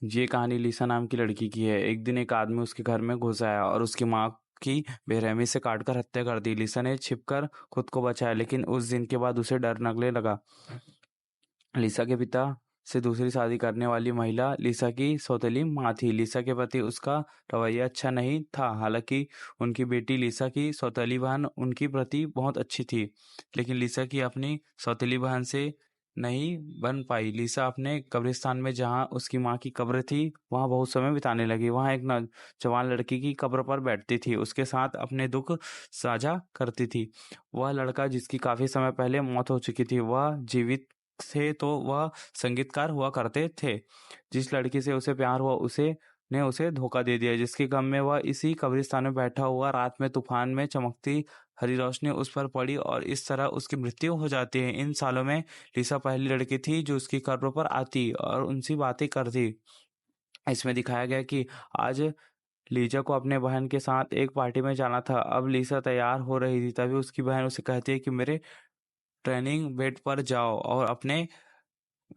ये कहानी लिसा नाम की लड़की की है। एक दिन एक आदमी उसके घर में घुस आया और उसकी माँ की बेरहमी से काटकर हत्या कर दी। लिसा ने छिपकर खुद को बचाया, लेकिन उस दिन के बाद उसे डर लगने लगा। लिसा के पिता से दूसरी शादी करने वाली महिला लिसा की सौतेली माँ थी। लिसा के प्रति उसका रवैया अच्छा नहीं था। हालांकि उनकी बेटी लिसा की सौतेली बहन उनकी प्रति बहुत अच्छी थी, लेकिन लिसा की अपनी सौतेली बहन से नहीं बन पाई। लिसा अपने कब्रिस्तान में, जहाँ उसकी माँ की कब्र थी, वहाँ बहुत समय बिताने लगी। वहाँ एक नौजवान लड़की की कब्र पर बैठती थी, उसके साथ अपने दुख साझा करती थी। वह लड़का, जिसकी काफी समय पहले मौत हो चुकी थी, वह जीवित थे तो वह संगीतकार हुआ करते थे। जिस लड़की से उसे प्यार हुआ उसे धोखा दे दिया, जिसके गम में वह इसी कब्रिस्तान में बैठा हुआ। रात में तूफान में चमकती हरी रोशनी उस पर पड़ी और इस तरह उसकी मृत्यु हो जाती है। इन सालों में लिसा पहली लड़की थी जो उसकी कब्र पर आती और उनसे बातें करती। इसमें दिखाया गया कि आज लीजा को अपने बहन के साथ एक पार्टी में जाना था। अब लिसा तैयार हो रही थी, तभी उसकी बहन उसे कहती है कि मेरे ट्रेनिंग बेड पर जाओ और अपने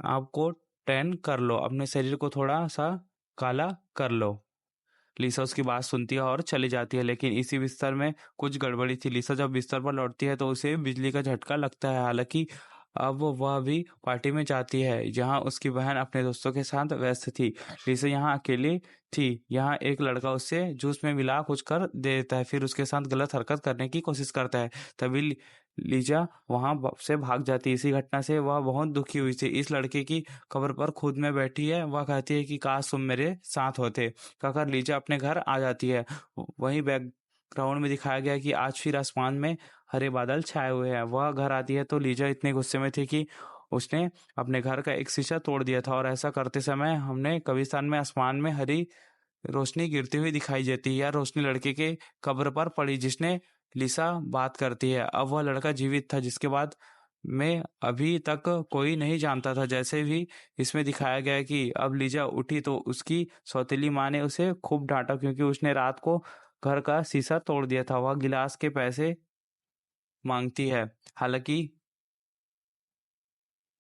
आपको टैन कर लो, अपने शरीर को थोड़ा सा काला कर लो। लिसा उसकी बात सुनती है और चली जाती है, लेकिन इसी बिस्तर में कुछ गड़बड़ी थी। लिसा जब बिस्तर पर लौटती है तो उसे बिजली का झटका लगता है। हालांकि अब वह भी पार्टी में जाती है, जहां उसकी बहन अपने दोस्तों के साथ व्यस्त थी। लिसा यहाँ अकेली थी। यहाँ एक लड़का उससे जूस में मिला कुछ कर दे देता है, फिर उसके साथ गलत हरकत करने की कोशिश करता है। तभी लीजा वहां से भाग जाती है। इसी घटना से वह बहुत दुखी हुई थी। इस लड़के की कब्र पर खुद में बैठी है। वह कहती है कि काश तुम मेरे साथ होते। कहकर लीजा अपने घर आ जाती है। वहीं बैकग्राउंड में दिखाया गया कि आज फिर आसमान में हरे बादल छाए हुए हैं। वह घर आती है तो लीजा इतने गुस्से में थी कि उसने अपने घर का एक शीशा तोड़ दिया था, और ऐसा करते समय हमने कब्रिस्तान में आसमान में हरी रोशनी गिरती हुई दिखाई देती है। यह रोशनी लड़के के कब्र पर पड़ी जिसने लिसा बात करती है। अब वह लड़का जीवित था, जिसके बाद में अभी तक कोई नहीं जानता था। जैसे भी इसमें दिखाया गया है कि अब लीजा उठी तो उसकी सौतेली माँ ने उसे खूब डांटा, क्योंकि उसने रात को घर का शीशा तोड़ दिया था। वह गिलास के पैसे मांगती है। हालांकि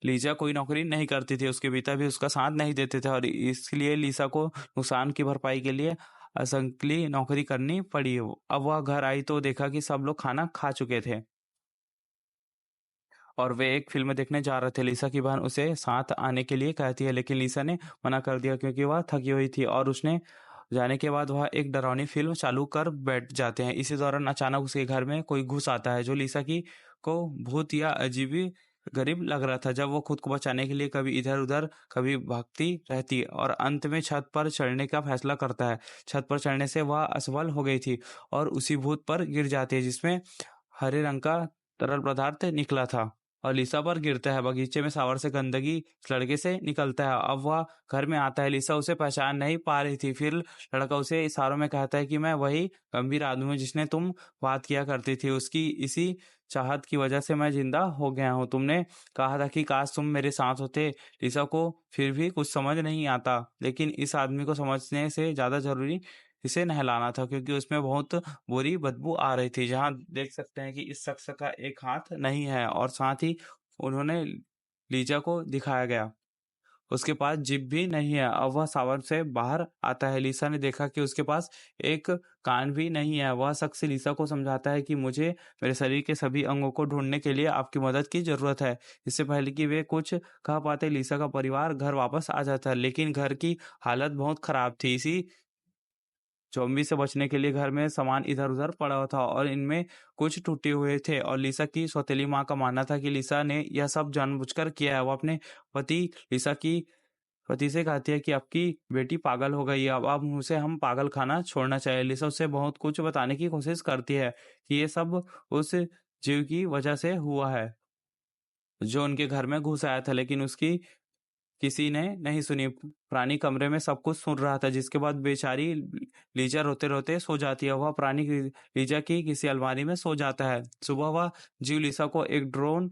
लीजा कोई नौकरी नहीं करती थी, उसके पिता भी उसका साथ नहीं देते थे, और इसलिए लिसा को नुकसान की भरपाई के लिए असंगली नौकरी करनी पड़ी। अब वह घर आई तो देखा कि सब लोग खाना खा चुके थे और वे एक फिल्म देखने जा रहे थे। लिसा की बहन उसे साथ आने के लिए कहती है, लेकिन लिसा ने मना कर दिया क्योंकि वह थकी हुई थी, और उसने जाने के बाद वह एक डरावनी फिल्म चालू कर बैठ जाते हैं। इसी दौरान अचानक उसके घर में कोई घुस आता है, जो लिसा की को भूत या अजीब गरीब लग रहा था। जब वो खुद को बचाने के लिए कभी इधर उधर कभी भागती रहती और अंत में छत पर चढ़ने का फैसला करता है। छत पर चढ़ने से वह असफल हो गई थी और उसी भूत पर गिर जाती है, जिसमें हरे रंग का तरल पदार्थ निकला था और लिसा पर गिरता है। बगीचे में शावर से गंदगी इस लड़के से निकलता है। अब वह घर में आता है। लिसा उसे पहचान नहीं पा रही थी। फिर लड़का उसे इशारों में कहता है कि मैं वही गंभीर आदमी हूँ जिसने तुम बात किया करती थी। उसकी इसी चाहत की वजह से मैं जिंदा हो गया हूँ। तुमने कहा था कि काश तुम मेरे साथ होते। लिसा को फिर भी कुछ समझ नहीं आता, लेकिन इस आदमी को समझने से ज्यादा जरूरी इसे नहलाना था, क्योंकि उसमें बहुत बुरी बदबू आ रही थी। जहां देख सकते हैं कि इस शख्स का एक हाथ नहीं है, और साथ ही उन्होंने लीजा को दिखाया गया उसके पास जिप भी नहीं है। अब वह सावर से बाहर आता है। लिसा ने देखा कि उसके पास एक कान भी नहीं है। वह शख्स लिसा को समझाता है कि मुझे मेरे शरीर के सभी अंगों को ढूंढने के लिए आपकी मदद की जरूरत है। इससे पहले कि वे कुछ कह पाते, लिसा का परिवार घर वापस आ जाता है, लेकिन घर की हालत बहुत खराब थी। इसी ज़ॉम्बी से बचने के लिए घर में सामान इधर-उधर पड़ा हुआ था और इनमें कुछ टूटे हुए थे, और लिसा की सौतेली माँ का मानना था कि लिसा ने यह सब जानबूझकर किया है। वो अपने पति लिसा की पति से कहती है कि आपकी बेटी पागल हो गई है, अब उसे हम पागल खाना छोड़ना चाहिए। लिसा उसे बहुत कुछ बताने की कोशिश करती है कि ये सब उस जीव की वजह से हुआ है जो उनके घर में घुस आया था, लेकिन उसकी किसी ने नहीं सुनी। प्राणी कमरे में सब कुछ सुन रहा था, जिसके बाद बेचारी लीजा रोते रोते सो जाती है। वह प्राणी लीजा की किसी अलमारी में सो जाता है। सुबह वह जीव लिसा को एक ड्रोन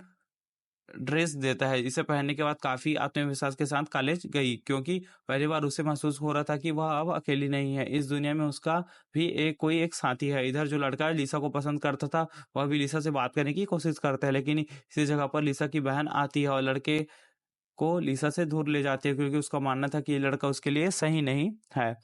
ड्रेस देता है। इसे पहनने के बाद काफी आत्मविश्वास के साथ कॉलेज गई, क्योंकि पहली बार उसे महसूस हो रहा था कि वह अब अकेली नहीं है। इस दुनिया में उसका भी कोई एक साथी है। इधर जो लड़का लिसा को पसंद करता था, वह भी लिसा से बात करने की कोशिश करता है, लेकिन इसी जगह पर लिसा की बहन आती है और लड़के को लिसा से दूर ले जाती है क्योंकि उसका मानना था कि ये लड़का उसके लिए सही नहीं है।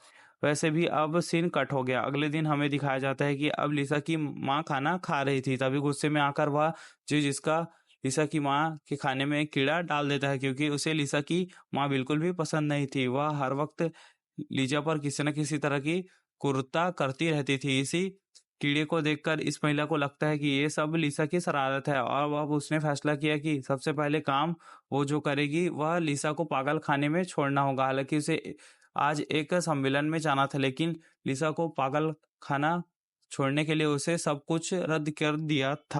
वैसे भी अब सीन कट हो गया। अगले दिन हमें दिखाया जाता है कि अब लिसा की माँ खाना खा रही थी, तभी गुस्से में आकर वह जिसका लिसा की माँ के खाने में एक कीड़ा डाल देता है क्योंकि उसे लिसा की माँ बिल्कुल भी पसंद नहीं थी। वह हर वक्त लीजा पर किसी न किसी तरह की कुर्ता करती रहती थी। इसी कीड़े को देखकर इस महिला को लगता है कि ये सब लिसा की शरारत है और अब उसने फैसला किया कि सबसे पहले काम वो जो करेगी वह लिसा को पागल खाने में छोड़ना होगा। हालांकि उसे आज एक सम्मेलन में जाना था, लेकिन लिसा को पागल खाना छोड़ने के लिए उसे सब कुछ रद्द कर दिया था।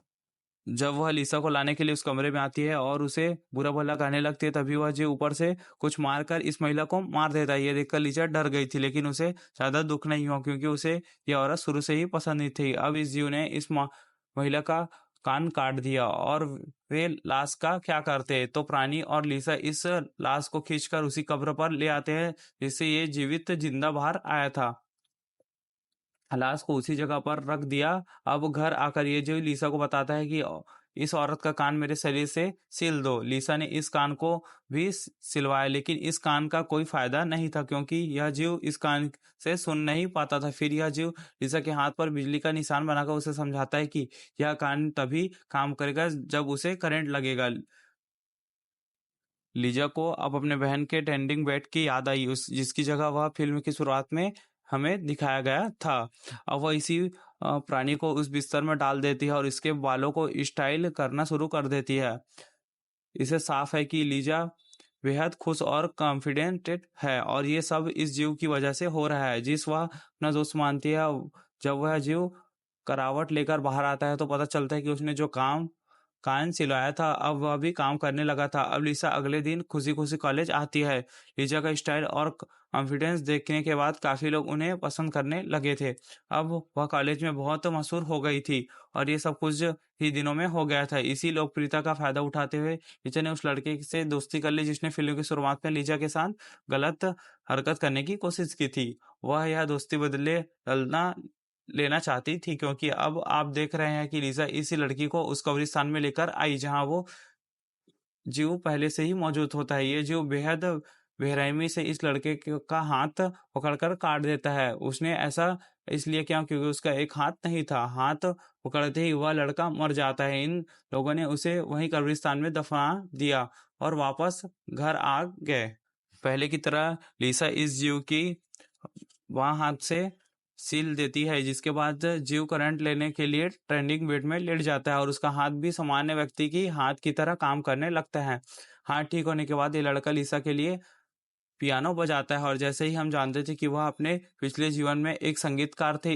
जब वह लिसा को लाने के लिए उस कमरे में आती है और उसे बुरा भला कहने लगती है, तभी वह जी ऊपर से कुछ मारकर इस महिला को मार देता है। ये देखकर लिसा डर गई थी, लेकिन उसे ज्यादा दुख नहीं हुआ क्योंकि उसे यह औरत शुरू से ही पसंद नहीं थी। अब इस जीव ने इस महिला का कान काट दिया और वे लाश का क्या करते, तो प्राणी और लिसा इस लाश को खींचकर उसी कब्र पर ले आते हैं जिससे ये जीवित जिंदा बाहर आया था। लाश को उसी जगह पर रख दिया। अब घर आकर ये जो लिसा को बताता है कि इस औरत का कान मेरे शरीर से सिल दो। लिसा ने इस कान को भी सिलवाया, लेकिन इस कान का कोई फायदा नहीं था क्योंकि यह जीव इस कान से सुन नहीं पाता था। फिर यह जीव लिसा के हाथ पर बिजली का निशान बनाकर उसे समझाता है कि यह कान तभी काम करेगा जब उसे करंट लगेगा। लीजा को अब अपने बहन के टेंडिंग बेड की याद आई, उस जिसकी जगह वह फिल्म की शुरुआत में हमें दिखाया गया था। अब वह इसी प्राणी को उस बिस्तर में डाल देती है और इसके बालों को स्टाइल करना शुरू कर देती है। इसे साफ है कि लीजा बेहद खुश और कॉन्फिडेंट है और ये सब इस जीव की वजह से हो रहा है जिस वह अपना दोस्त मानती है। जब वह जीव करावट लेकर बाहर आता है तो पता चलता है कि उसने जो काम कान सिलाया था अब वह भी काम करने लगा था। अब लिसा अगले दिन खुशी खुशी कॉलेज आती है। लिजा का स्टाइल और कॉन्फिडेंस देखने के बाद काफी लोग उन्हें पसंद करने लगे थे। अब वह कॉलेज में बहुत मशहूर हो गई थी और ये सब कुछ ही दिनों में हो गया था। इसी लोकप्रियता का फायदा उठाते हुए लिजा ने उस लड़के से दोस्ती कर ली जिसने फिल्म की शुरुआत में लिजा के साथ गलत हरकत करने की कोशिश की थी। वह यह दोस्ती बदले डलना लेना चाहती थी क्योंकि अब आप देख रहे हैं कि लिजा इसी लड़की को उस कब्रिस्तान में लेकर आई जहां वो जीव पहले से ही मौजूद होता है। ये जीव बेहद बेरहमी से इस लड़के का हाथ पकड़कर काट देता है। उसने ऐसा इसलिए किया क्योंकि उसका एक हाथ नहीं था। हाथ पकड़ते ही वह लड़का मर जाता है। इन लोगों ने उसे वहीं कब्रिस्तान में दफना दिया और वापस घर आ गए। पहले की तरह लिसा इस जीव की वहां हाथ से सील देती है, जिसके बाद जीव करंट लेने के लिए ट्रेंडिंग बेड में लेट जाता है और उसका हाथ भी सामान्य व्यक्ति की हाथ की तरह काम करने लगता है। हाथ ठीक होने के बाद ये लड़का लिसा के लिए पियानो बजाता है और जैसे ही हम जानते थे कि वह अपने पिछले जीवन में एक संगीतकार थे,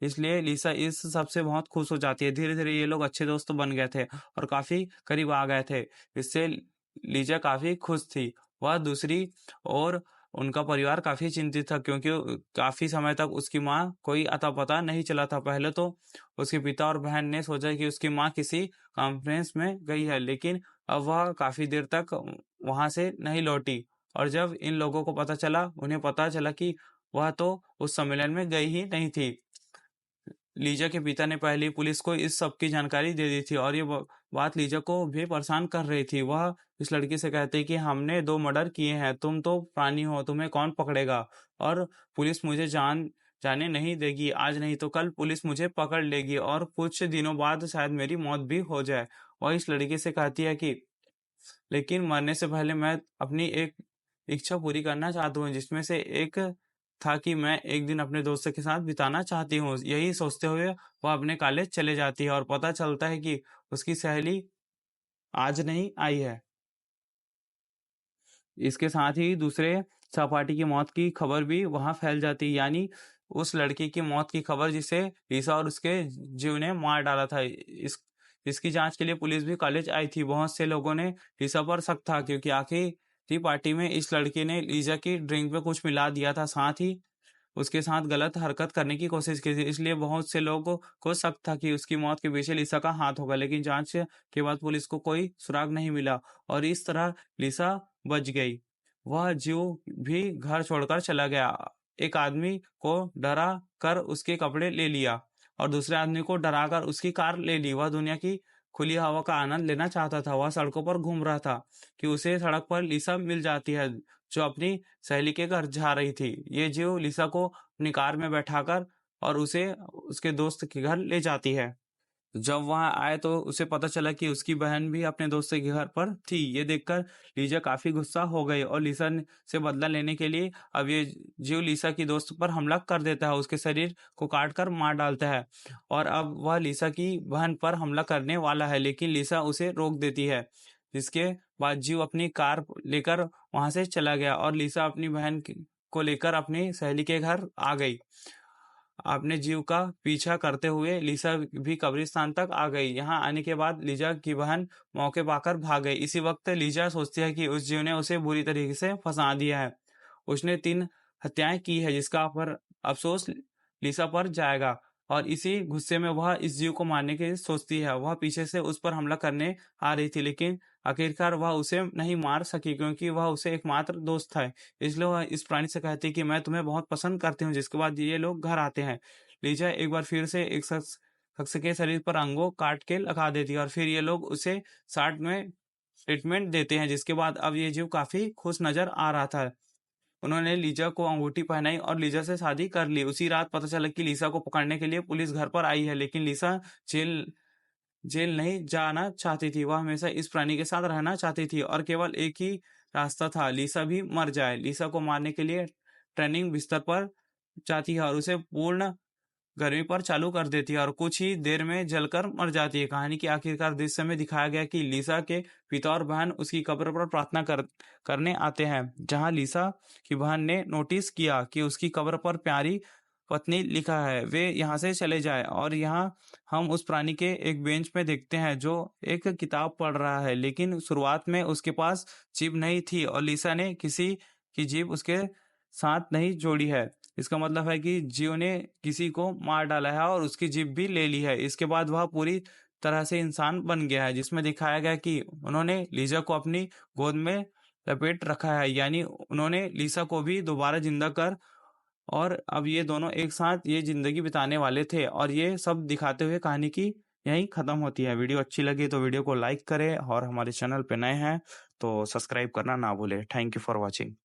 इसलिए लिसा इस सबसे बहुत खुश हो जाती है। धीरे धीरे ये लोग अच्छे दोस्त बन गए थे और काफी करीब आ गए थे। इससे लीजा काफी खुश थी। वह दूसरी और उनका परिवार काफी चिंतित था क्योंकि काफी समय तक उसकी माँ कोई अता पता नहीं चला था। पहले तो उसके पिता और बहन ने सोचा कि उसकी माँ किसी कॉन्फ्रेंस में गई है, लेकिन अब वह काफी देर तक वहां से नहीं लौटी और जब इन लोगों को पता चला, उन्हें पता चला कि वह तो उस सम्मेलन में गई ही नहीं थी। लीजा के पिता ने पहले ही पुलिस को इस सब की जानकारी दे दी थी और ये बात लीजा को भी परेशान कर रही थी। वह इस लड़की से कहते कि हमने 2 मर्डर किए हैं, तुम तो प्राणी हो, तुम्हें कौन पकड़ेगा और पुलिस मुझे जाने नहीं देगी। आज नहीं तो कल पुलिस मुझे पकड़ लेगी और कुछ दिनों बाद शायद मेरी मौत भी हो जाए। वह इस लड़की से कहती है कि लेकिन मरने से पहले मैं अपनी एक इच्छा पूरी करना चाहती हूँ, जिसमें से एक था कि मैं एक दिन अपने दोस्त के साथ बिताना चाहती हूँ। यही सोचते हुए वह अपने कॉलेज चले जाती है और पता चलता है कि उसकी सहेली आज नहीं आई है। इसके साथ ही दूसरे सहपाठी की मौत की खबर भी वहां फैल जाती है, यानी उस लड़की की मौत की खबर जिसे लिसा और उसके जीव ने मार डाला था। इसकी जांच के लिए पुलिस भी कॉलेज आई थी। बहुत से लोगों ने लिसा पर शक था क्योंकि आखिरी पार्टी में इस लड़की ने लिसा की ड्रिंक में कुछ मिला दिया था, साथ ही उसके साथ गलत हरकत करने की कोशिश की थी। इसलिए बहुत से लोगों को शक था कि उसकी मौत के पीछे लिसा का हाथ होगा, लेकिन जांच के बाद पुलिस को कोई सुराग नहीं मिला और इस तरह लिसा बच गई। वह जीव भी घर छोड़कर चला गया। एक आदमी को डरा कर उसके कपड़े ले लिया और दूसरे आदमी को डराकर उसकी कार ले ली। वह दुनिया की खुली हवा का आनंद लेना चाहता था। वह सड़कों पर घूम रहा था कि उसे सड़क पर लिसा मिल जाती है, जो अपनी सहेली के घर जा रही थी। ये जीव लिसा को अपनी कार में बैठाकर और उसे उसके दोस्त के घर ले जाती है। जब वहाँ आए तो उसे पता चला कि उसकी बहन भी अपने दोस्त के घर पर थी। ये देखकर लीजा काफी गुस्सा हो गई और से बदला लेने के लिए अब ये जीव लीसा की दोस्त पर हमला कर देता है, उसके शरीर को काट कर मार डालता है। और अब वह लीसा की बहन पर हमला करने वाला है, लेकिन लीसा उसे रोक देती है। जिसके बाद जीव अपनी कार लेकर वहां से चला गया और लीसा अपनी को लेकर अपनी सहेली के घर आ गई। अपने जीव का पीछा करते हुए लीसा भी कब्रिस्तान तक आ गई। यहाँ आने के बाद लीजा की बहन मौके पाकर भाग गई। इसी वक्त लीजा सोचती है कि उस जीव ने उसे बुरी तरीके से फंसा दिया है। उसने 3 हत्याएं की है, जिसका पर अफसोस लीसा पर जाएगा और इसी गुस्से में वह इस जीव को मारने की सोचती है। वह पीछे से उस पर हमला करने आ रही थी, लेकिन आखिरकार वह उसे नहीं मार सकी क्योंकि वह उसे एकमात्र दोस्त था। इसलिए वह इस प्राणी से कहती है कि मैं तुम्हें बहुत पसंद करती हूँ। जिसके बाद ये लोग घर आते हैं। लीजा एक बार फिर से एक शख्स शख्स के शरीर पर अंगों काट के लगा देती है और फिर ये लोग उसे 60 में ट्रीटमेंट देते हैं। जिसके बाद अब ये जीव काफी खुश नजर आ रहा था। उन्होंने लीजा को अंगूठी पहनाई और लीजा से शादी कर ली। उसी रात पता चला कि लीसा को पकड़ने के लिए पुलिस घर पर आई है, लेकिन लीसा जेल जेल नहीं जाना चाहती थी। वह हमेशा इस प्राणी के साथ रहना चाहती थी और केवल एक ही रास्ता था, लीसा भी मर जाए। लीसा को मारने के लिए ट्रेनिंग बिस्तर पर जाती है और उसे पूर्ण गर्मी पर चालू कर देती है और कुछ ही देर में जलकर मर जाती है। कहानी के आखिरकार दृश्य में दिखाया गया कि लीसा के पिता और बहन उसकी कब्र पर प्रार्थना करने आते हैं, जहां लीसा की बहन ने नोटिस किया कि उसकी कब्र पर प्यारी पत्नी लिखा है, वे यहाँ से चले जाए। और यहाँ हम उस प्राणी के एक बेंच पे देखते हैं जो एक किताब पढ़ रहा है, लेकिन शुरुआत में उसके पास जीभ नहीं थी और लीसा ने किसी की जीभ उसके साथ नहीं जोड़ी है। इसका मतलब है कि जियो ने किसी को मार डाला है और उसकी जीभ भी ले ली है। इसके बाद वह पूरी तरह से इंसान बन गया है, जिसमें दिखाया गया कि उन्होंने लीजा को अपनी गोद में लपेट रखा है, यानी उन्होंने लीसा को भी दोबारा जिंदा कर, और अब ये दोनों एक साथ ये जिंदगी बिताने वाले थे। और ये सब दिखाते हुए कहानी की यहीं खत्म होती है। वीडियो अच्छी लगी तो वीडियो को लाइक करें और हमारे चैनल पे नए हैं तो सब्सक्राइब करना ना भूलें। Thank you for watching.